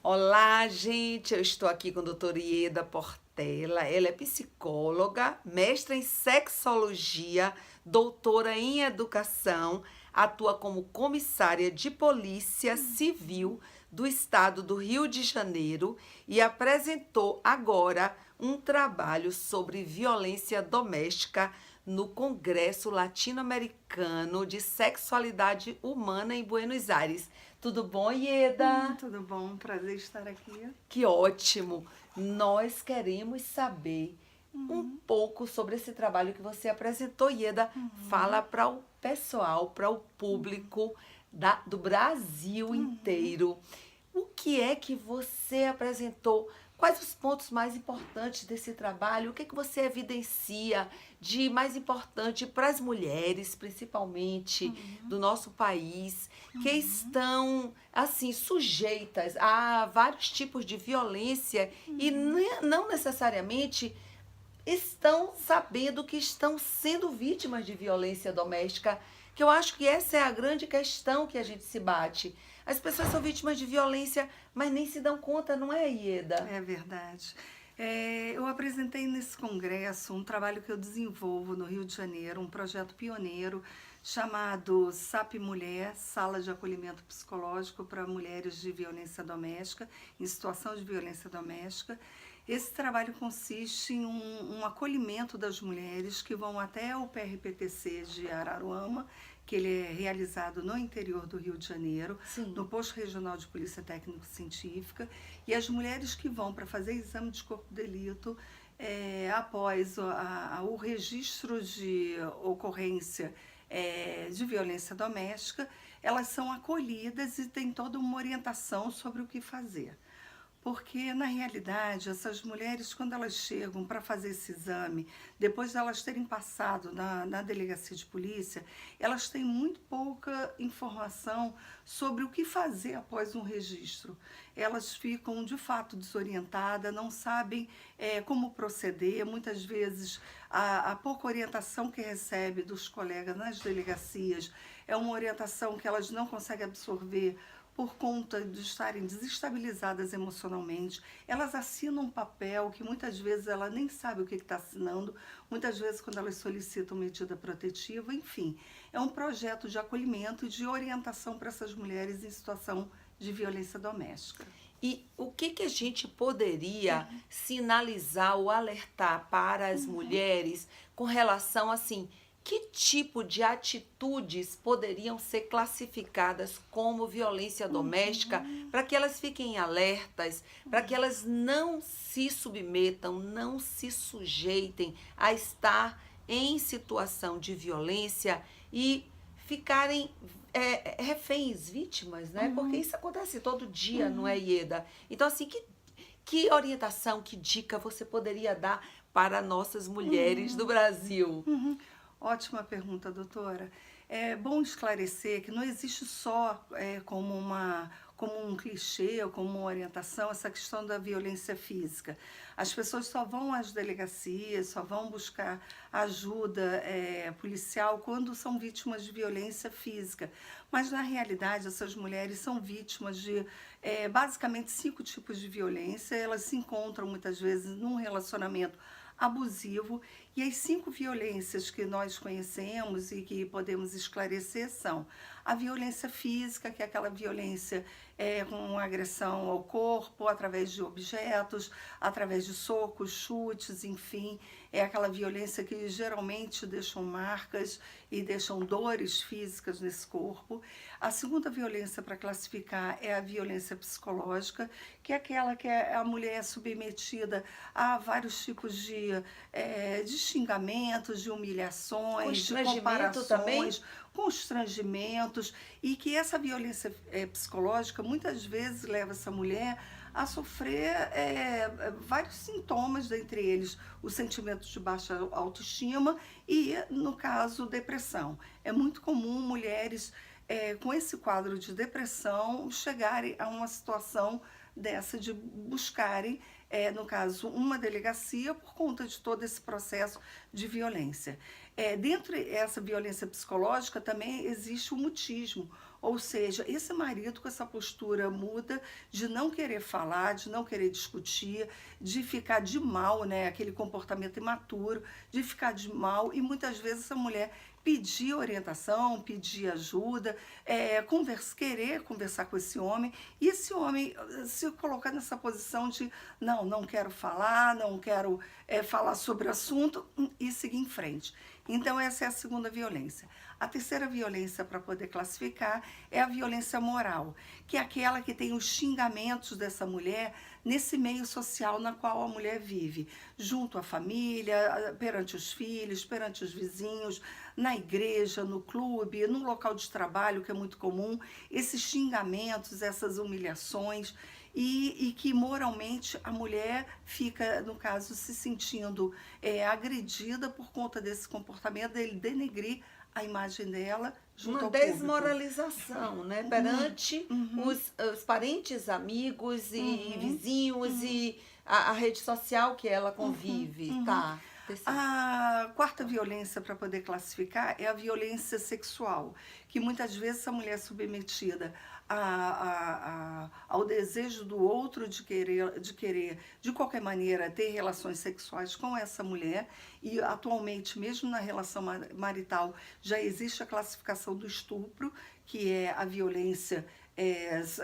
Olá, gente. Eu estou aqui com a doutora Ieda Portela. Ela é psicóloga, mestra em sexologia, doutora em educação, atua como comissária de polícia civil do estado do Rio de Janeiro e apresentou agora um trabalho sobre violência doméstica no Congresso Latino-Americano de Sexualidade Humana em Buenos Aires. Tudo bom, Ieda? Tudo bom, prazer estar aqui. Que ótimo! Nós queremos saber um pouco sobre esse trabalho que você apresentou, Ieda. Fala para o pessoal, para o público do Brasil inteiro. O que é que você apresentou? Quais os pontos mais importantes desse trabalho? O que é que você evidencia de mais importante para as mulheres, principalmente do nosso país, que estão assim sujeitas a vários tipos de violência e não necessariamente estão sabendo que estão sendo vítimas de violência doméstica, que eu acho que essa é a grande questão que a gente se bate. As pessoas são vítimas de violência, mas nem se dão conta, não é, Ieda? É verdade. Eu apresentei nesse congresso um trabalho que eu desenvolvo no Rio de Janeiro, um projeto pioneiro chamado SAP Mulher, Sala de Acolhimento Psicológico para Mulheres de Violência Doméstica, em situação de violência doméstica. Esse trabalho consiste em um acolhimento das mulheres que vão até o PRPTC de Araruama, que ele é realizado no interior do Rio de Janeiro, Sim. no Posto Regional de Polícia Técnico-Científica, e as mulheres que vão para fazer exame de corpo de delito após o registro de ocorrência de violência doméstica, elas são acolhidas e têm toda uma orientação sobre o que fazer. Porque, na realidade, essas mulheres, quando elas chegam para fazer esse exame, depois de elas terem passado na delegacia de polícia, elas têm muito pouca informação sobre o que fazer após um registro. Elas ficam, de fato, desorientadas, não sabem como proceder. Muitas vezes, a pouca orientação que recebe dos colegas nas delegacias é uma orientação que elas não conseguem absorver por conta de estarem desestabilizadas emocionalmente. Elas assinam um papel que muitas vezes ela nem sabe o que está assinando, muitas vezes quando elas solicitam medida protetiva, enfim. É um projeto de acolhimento e de orientação para essas mulheres em situação de violência doméstica. E o que a gente poderia sinalizar ou alertar para as mulheres com relação, assim, que tipo de atitudes poderiam ser classificadas como violência doméstica para que elas fiquem alertas, para que elas não se submetam, não se sujeitem a estar em situação de violência e ficarem reféns, vítimas, né? Porque isso acontece todo dia, não é, Ieda? Então, assim, que orientação, que dica você poderia dar para nossas mulheres do Brasil? Ótima pergunta, doutora. É bom esclarecer que não existe só como um clichê ou como uma orientação essa questão da violência física. As pessoas só vão às delegacias, só vão buscar ajuda policial quando são vítimas de violência física. Mas, na realidade, essas mulheres são vítimas de basicamente 5 tipos de violência. Elas se encontram muitas vezes num relacionamento abusivo, e as 5 violências que nós conhecemos e que podemos esclarecer são a violência física, que é aquela violência com agressão ao corpo, através de objetos, através de socos, chutes, enfim, é aquela violência que geralmente deixam marcas e deixam dores físicas nesse corpo. A segunda violência para classificar é a violência psicológica, que é aquela que a mulher é submetida a vários tipos de xingamentos, de humilhações, de comparações, também? constrangimentos, e que essa violência psicológica muitas vezes leva essa mulher a sofrer vários sintomas, dentre eles o sentimento de baixa autoestima e, no caso, depressão. É muito comum mulheres com esse quadro de depressão, chegarem a uma situação dessa de buscarem, no caso, uma delegacia por conta de todo esse processo de violência. Dentro dessa violência psicológica também existe o mutismo, ou seja, esse marido com essa postura muda de não querer falar, de não querer discutir, de ficar de mal, né, aquele comportamento imaturo, de ficar de mal, e muitas vezes essa mulher pedir orientação, pedir ajuda, querer conversar com esse homem, e esse homem se colocar nessa posição de não quero falar, não quero falar sobre o assunto, e seguir em frente. Então essa é a segunda violência. A terceira violência, para poder classificar, é a violência moral, que é aquela que tem os xingamentos dessa mulher nesse meio social na qual a mulher vive, junto à família, perante os filhos, perante os vizinhos, na igreja, no clube, no local de trabalho, que é muito comum, esses xingamentos, essas humilhações, e que moralmente a mulher fica, no caso, se sentindo agredida por conta desse comportamento, dele denegrir a imagem dela junto Uma ao público. desmoralização, né? Perante os parentes, amigos e vizinhos e a rede social que ela convive, tá? A quarta violência, para poder classificar, é a violência sexual, que muitas vezes a mulher é submetida ao desejo do outro de querer, de qualquer maneira, ter relações sexuais com essa mulher, e atualmente, mesmo na relação marital, já existe a classificação do estupro, que é a violência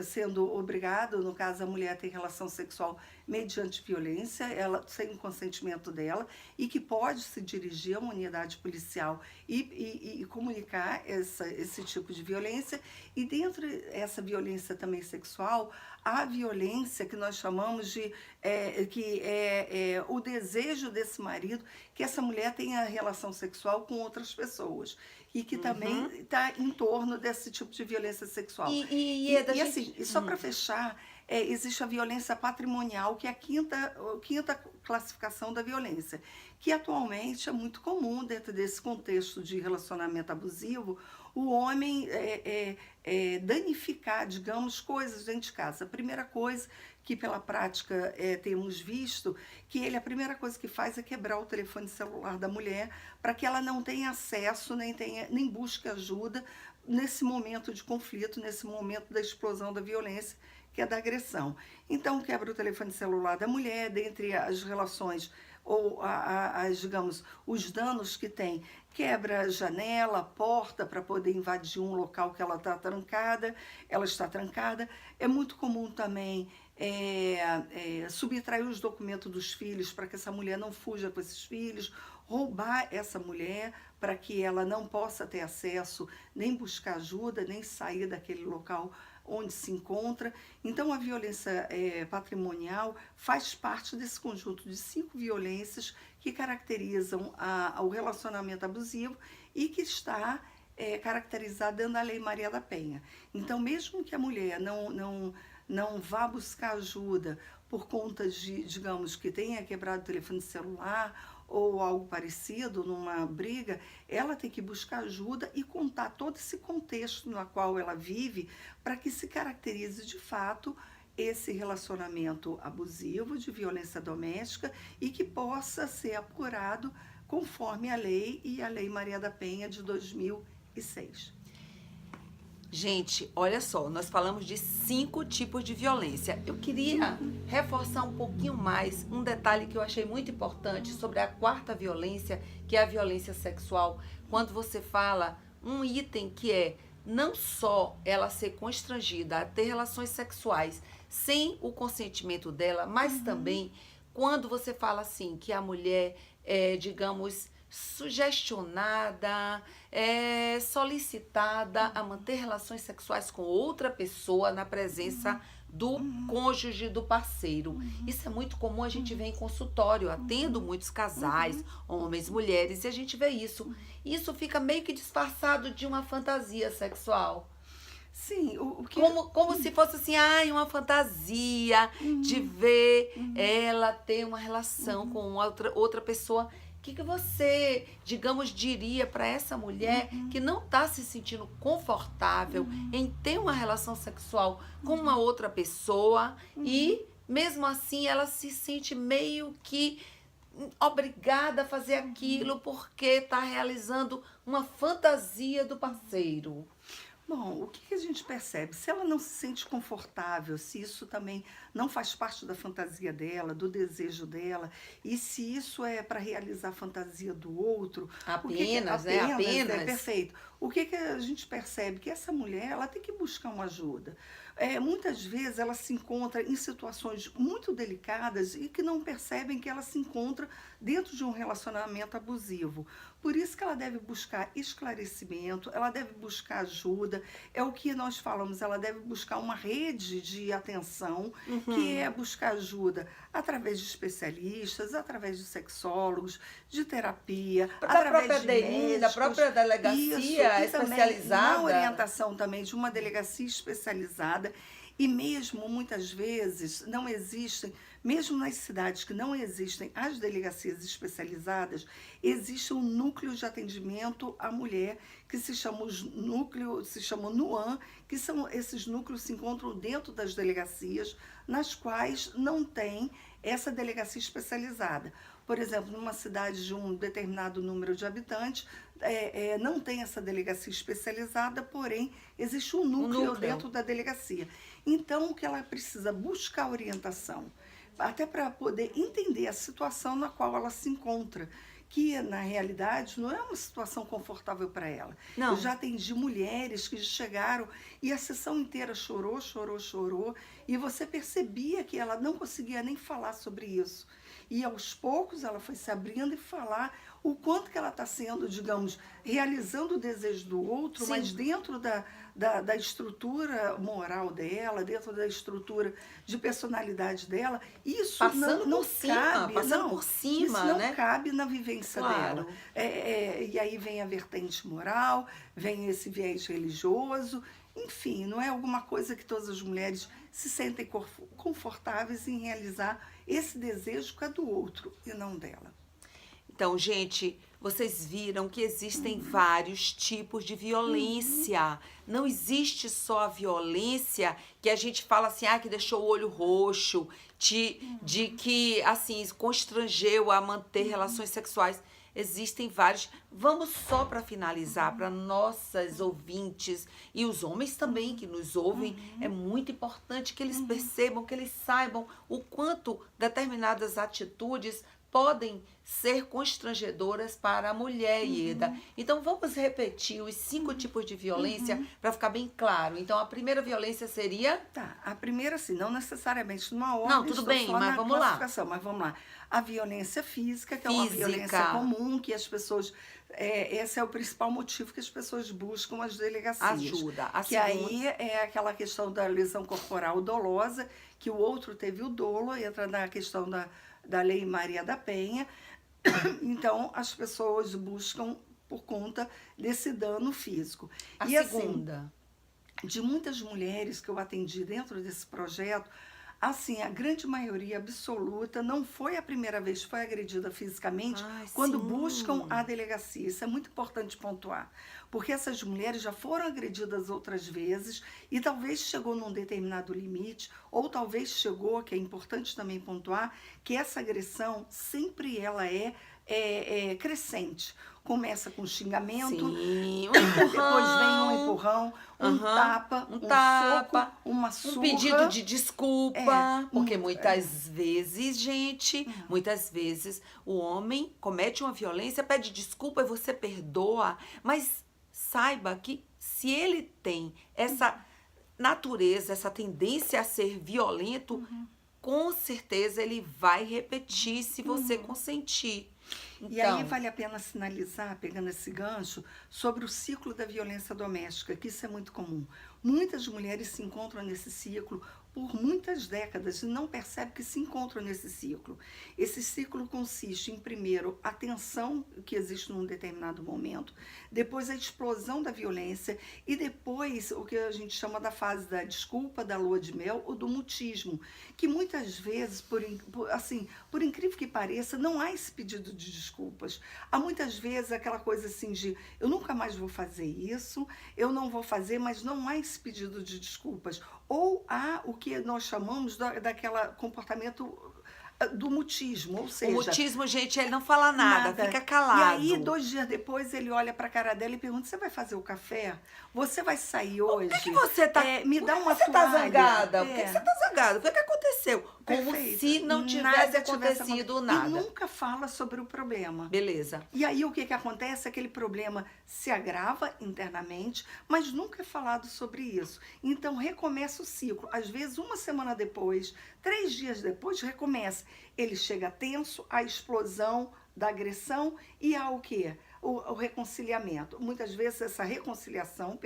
sendo obrigada, no caso a mulher, a ter relação sexual mediante violência, ela sem o consentimento dela, e que pode se dirigir a uma unidade policial e comunicar esse tipo de violência. E dentro dessa violência também sexual, a violência que nós chamamos de o desejo desse marido que essa mulher tenha relação sexual com outras pessoas, e que também está em torno desse tipo de violência sexual. E só para fechar, existe a violência patrimonial, que é a quinta classificação da violência, que atualmente é muito comum dentro desse contexto de relacionamento abusivo, o homem danificar, digamos, coisas dentro de casa. A primeira coisa que pela prática temos visto, que a primeira coisa que faz é quebrar o telefone celular da mulher, para que ela não tenha acesso, nem busque ajuda nesse momento de conflito, nesse momento da explosão da violência, que é da agressão. Então, quebra o telefone celular da mulher, dentre as relações ou digamos, os danos que tem, quebra a janela, a porta, para poder invadir um local que ela está trancada, É muito comum também subtrair os documentos dos filhos para que essa mulher não fuja com esses filhos, roubar essa mulher para que ela não possa ter acesso, nem buscar ajuda, nem sair daquele local onde se encontra. Então, a violência patrimonial faz parte desse conjunto de 5 violências que caracterizam o relacionamento abusivo e que está caracterizada dentro da Lei Maria da Penha. Então, mesmo que a mulher não vá buscar ajuda por conta de, digamos, que tenha quebrado o telefone celular ou algo parecido, numa briga, ela tem que buscar ajuda e contar todo esse contexto no qual ela vive, para que se caracterize de fato esse relacionamento abusivo, de violência doméstica, e que possa ser apurado conforme a lei e a Lei Maria da Penha de 2006. Gente, olha só, nós falamos de 5 tipos de violência. Eu queria reforçar um pouquinho mais um detalhe que eu achei muito importante sobre a quarta violência, que é a violência sexual. Quando você fala um item que é não só ela ser constrangida a ter relações sexuais sem o consentimento dela, mas também quando você fala assim, que a mulher digamos, sugestionada, solicitada a manter relações sexuais com outra pessoa na presença do cônjuge, do parceiro. Isso é muito comum, a gente vê em consultório, atendo muitos casais, homens, mulheres, e a gente vê isso. Isso fica meio que disfarçado de uma fantasia sexual. Sim, como se fosse assim, uma fantasia de ver ela ter uma relação com outra pessoa. que você, digamos, diria para essa mulher que não está se sentindo confortável em ter uma relação sexual com uma outra pessoa e, mesmo assim, ela se sente meio que obrigada a fazer aquilo porque está realizando uma fantasia do parceiro? Bom, o que que a gente percebe? Se ela não se sente confortável, se isso também não faz parte da fantasia dela, do desejo dela, e se isso é para realizar a fantasia do outro, o que que Apenas, né? Apenas. perfeito. O que que a gente percebe? Que essa mulher, ela tem que buscar uma ajuda. Muitas vezes ela se encontra em situações muito delicadas e que não percebem que ela se encontra dentro de um relacionamento abusivo. Por isso que ela deve buscar esclarecimento, ela deve buscar ajuda. É o que nós falamos, ela deve buscar uma rede de atenção, que é buscar ajuda através de especialistas, através de sexólogos, de terapia, Da através própria de DI, da médicos. própria delegacia Isso, e também especializada. na orientação também de uma delegacia especializada. E mesmo muitas vezes não existem, mesmo nas cidades que não existem as delegacias especializadas, existe um núcleo de atendimento à mulher que se chama NUAM, que são esses núcleos se encontram dentro das delegacias, nas quais não tem essa delegacia especializada. Por exemplo, numa cidade de um determinado número de habitantes, não tem essa delegacia especializada, porém existe um núcleo dentro da delegacia. Então, o que ela precisa buscar orientação, até para poder entender a situação na qual ela se encontra, que na realidade não é uma situação confortável para ela. Não. Eu já atendi mulheres que chegaram e a sessão inteira chorou, chorou, chorou, e você percebia que ela não conseguia nem falar sobre isso. E aos poucos ela foi se abrindo e falar o quanto que ela está sendo, digamos, realizando o desejo do outro, Sim. mas dentro da estrutura moral dela, dentro da estrutura de personalidade dela, isso Passando não por cima, cabe, passando não, por cima, isso não né? cabe na vivência Claro. dela. E aí vem a vertente moral, vem esse viés religioso, enfim, não é alguma coisa que todas as mulheres se sentem confortáveis em realizar esse desejo que é do outro e não dela. Então, gente, vocês viram que existem vários tipos de violência. Não existe só a violência que a gente fala assim, que deixou o olho roxo, de que, assim, constrangeu a manter relações sexuais. Existem vários. Vamos só para finalizar, para nossas ouvintes e os homens também que nos ouvem, é muito importante que eles percebam, que eles saibam o quanto determinadas atitudes podem ser constrangedoras para a mulher, Ieda. Então, vamos repetir os 5 tipos de violência para ficar bem claro. Então, a primeira violência seria... Tá, a primeira, assim, não necessariamente numa ordem. Não, tudo bem, mas vamos lá. Mas vamos lá. A violência física, que é uma violência comum, que as pessoas... esse é o principal motivo que as pessoas buscam as delegacias. Ajuda. Que aí é aquela questão da lesão corporal dolosa, que o outro teve o dolo, entra na questão da Lei Maria da Penha. Então, as pessoas buscam por conta desse dano físico. A e segunda? Assim, de muitas mulheres que eu atendi dentro desse projeto, assim, a grande maioria absoluta não foi a primeira vez que foi agredida fisicamente quando buscam a delegacia. Isso é muito importante pontuar, porque essas mulheres já foram agredidas outras vezes e talvez chegou num determinado limite, ou talvez chegou, que é importante também pontuar, que essa agressão sempre ela é crescente. Começa com xingamento, depois vem um empurrão, um tapa, um soco, uma surra. Um pedido de desculpa, porque muitas vezes, gente, muitas vezes o homem comete uma violência, pede desculpa e você perdoa, mas saiba que se ele tem essa natureza, essa tendência a ser violento, com certeza ele vai repetir se você consentir. Então, e aí vale a pena sinalizar, pegando esse gancho, sobre o ciclo da violência doméstica, que isso é muito comum. Muitas mulheres se encontram nesse ciclo por muitas décadas e não percebe que se encontram nesse ciclo. Esse ciclo consiste em, primeiro, a tensão que existe num determinado momento, depois a explosão da violência e depois o que a gente chama da fase da desculpa, da lua de mel ou do mutismo, que muitas vezes, por incrível que pareça, não há esse pedido de desculpas. Há muitas vezes aquela coisa assim de eu nunca mais vou fazer isso, eu não vou fazer, mas não há esse pedido de desculpas. Ou há o que nós chamamos daquela comportamento do mutismo, ou seja... O mutismo, gente, ele não fala nada, fica calado. E aí, 2 dias depois, ele olha para a cara dela e pergunta, você vai fazer o café? Você vai sair hoje? Por que você tá... me dá uma você tá toalha. zangada? Por que você tá zangada? O que aconteceu? Como Perfeito. se não tivesse acontecido nada. E nunca fala sobre o problema. Beleza. E aí o que acontece? Aquele problema se agrava internamente, mas nunca é falado sobre isso. Então recomeça o ciclo. Às vezes, 1 semana depois, 3 dias depois, recomeça. Ele chega tenso, a explosão da agressão e há o quê? O reconciliamento. Muitas vezes essa reconciliação,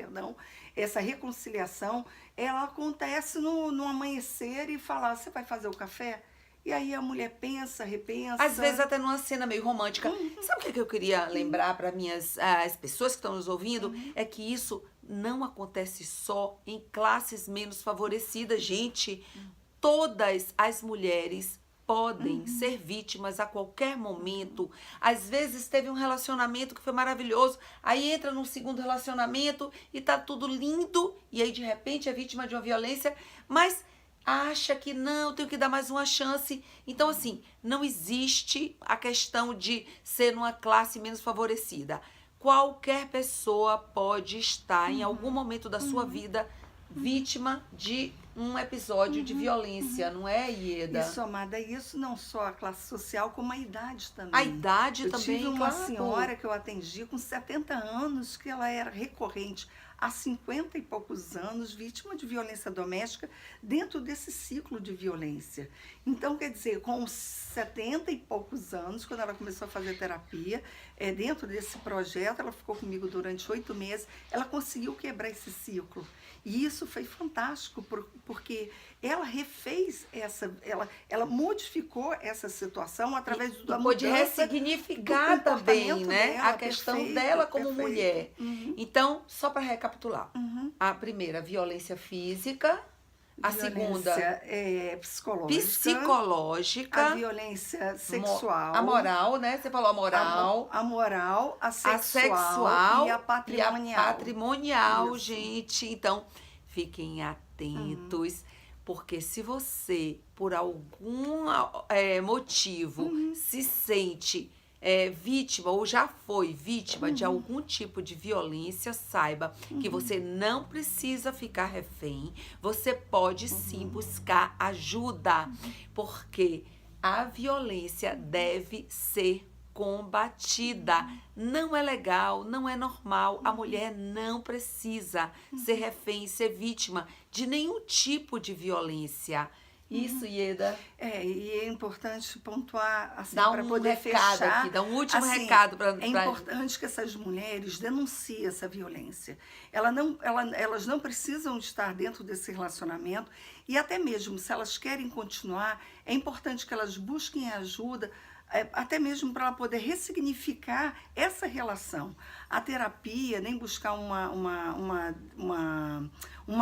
ela acontece no amanhecer e fala, você vai fazer o café? E aí a mulher pensa, repensa. Às vezes até numa cena meio romântica. Sabe o que eu queria lembrar para as pessoas que estão nos ouvindo? É que isso não acontece só em classes menos favorecidas, gente. Todas as mulheres podem ser vítimas a qualquer momento. Às vezes teve um relacionamento que foi maravilhoso, aí entra num segundo relacionamento e tá tudo lindo, e aí de repente é vítima de uma violência, mas acha que não, tenho que dar mais uma chance. Então, assim, não existe a questão de ser numa classe menos favorecida. Qualquer pessoa pode estar em algum momento da sua vida vítima de um episódio de violência, não é, Ieda? E somada a isso, não só a classe social, como a idade também. A idade também, Eu tive uma claro. senhora que eu atendi com 70 anos, que ela era recorrente há 50 e poucos anos, vítima de violência doméstica, dentro desse ciclo de violência. Então, quer dizer, com 70 e poucos anos, quando ela começou a fazer terapia, dentro desse projeto, ela ficou comigo durante 8 meses, ela conseguiu quebrar esse ciclo. E isso foi fantástico, porque ela refez ela modificou essa situação através da mudança. Pode ressignificar do também, né? dela, A questão perfeito, dela como perfeito. mulher. Então, só para recapitular. A primeira, violência física. A segunda, psicológica. A violência sexual. A moral, né? Você falou a moral. A moral, a sexual e a patrimonial. E a patrimonial, gente. Então, fiquem atentos, porque se você, por algum motivo, se sente vítima ou já foi vítima de algum tipo de violência, saiba que você não precisa ficar refém, você pode sim buscar ajuda, porque a violência deve ser combatida. Não é legal, não é normal. A mulher não precisa ser refém, ser vítima de nenhum tipo de violência. Isso, Ieda. E é importante pontuar, assim, dá para um poder recado fechar. aqui, dá um último assim, recado para É importante que essas mulheres denunciem essa violência. Elas não precisam estar dentro desse relacionamento e até mesmo se elas querem continuar, é importante que elas busquem ajuda, até mesmo para ela poder ressignificar essa relação. A terapia, nem buscar uma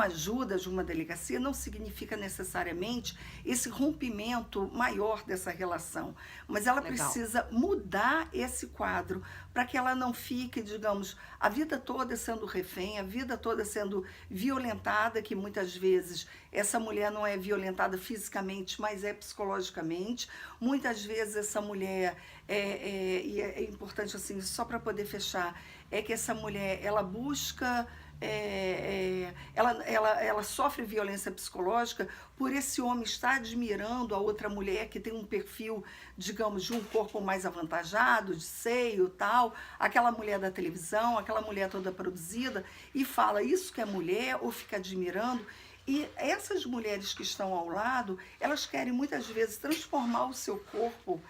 ajuda de uma delegacia, não significa necessariamente esse rompimento maior dessa relação. Mas ela precisa mudar esse quadro para que ela não fique, digamos, a vida toda sendo refém, a vida toda sendo violentada, que muitas vezes essa mulher não é violentada fisicamente, mas é psicologicamente. Muitas vezes essa mulher, e é importante assim, só para poder fechar, é que essa mulher, ela busca... ela sofre violência psicológica por esse homem estar admirando a outra mulher que tem um perfil, digamos, de um corpo mais avantajado, de seio tal, aquela mulher da televisão, aquela mulher toda produzida, e fala isso que é mulher, ou fica admirando. E essas mulheres que estão ao lado, elas querem muitas vezes transformar o seu corpo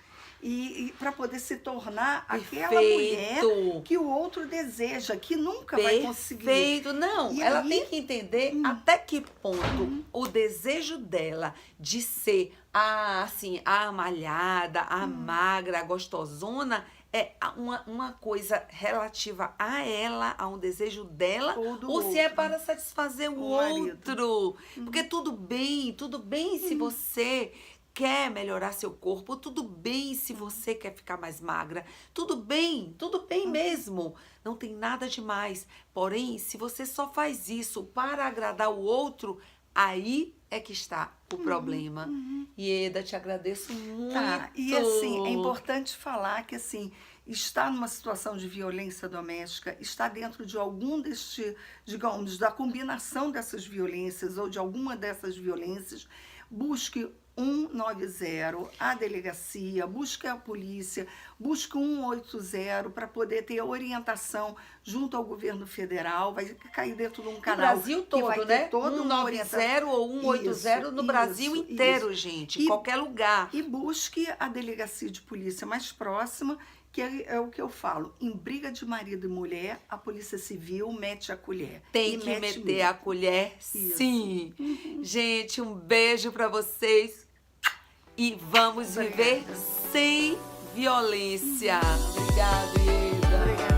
e para poder se tornar aquela mulher Perfeito. que o outro deseja, que nunca vai conseguir. Perfeito. Não, E ela aí- tem que entender até que ponto o desejo dela de ser assim, a malhada, a magra, a gostosona, é uma coisa relativa a ela, a um desejo dela, Ou do ou se é outro. para satisfazer o O marido. outro. Porque tudo bem se você quer melhorar seu corpo, tudo bem se você quer ficar mais magra, tudo bem mesmo. Não tem nada demais. Porém, se você só faz isso para agradar o outro, aí é que está o problema. Ieda, te agradeço muito. Tá, e assim, é importante falar que assim, está numa situação de violência doméstica, está dentro de algum digamos, da combinação dessas violências ou de alguma dessas violências, busque 190, a delegacia, busque a polícia, busque 180 para poder ter orientação junto ao governo federal, vai cair dentro de um No canal Brasil que vai todo, ter né? toda uma orientação. 190 ou 180 no Isso, Brasil isso, inteiro, isso. gente. E- Qualquer lugar. E busque a delegacia de polícia mais próxima, que é o que eu falo. Em briga de marido e mulher, a polícia civil mete a colher. Tem E que mete meter mesmo. a colher, Isso. sim. Gente, um beijo pra vocês. E vamos Obrigada. viver sem violência. Obrigada, Ieda. Obrigada.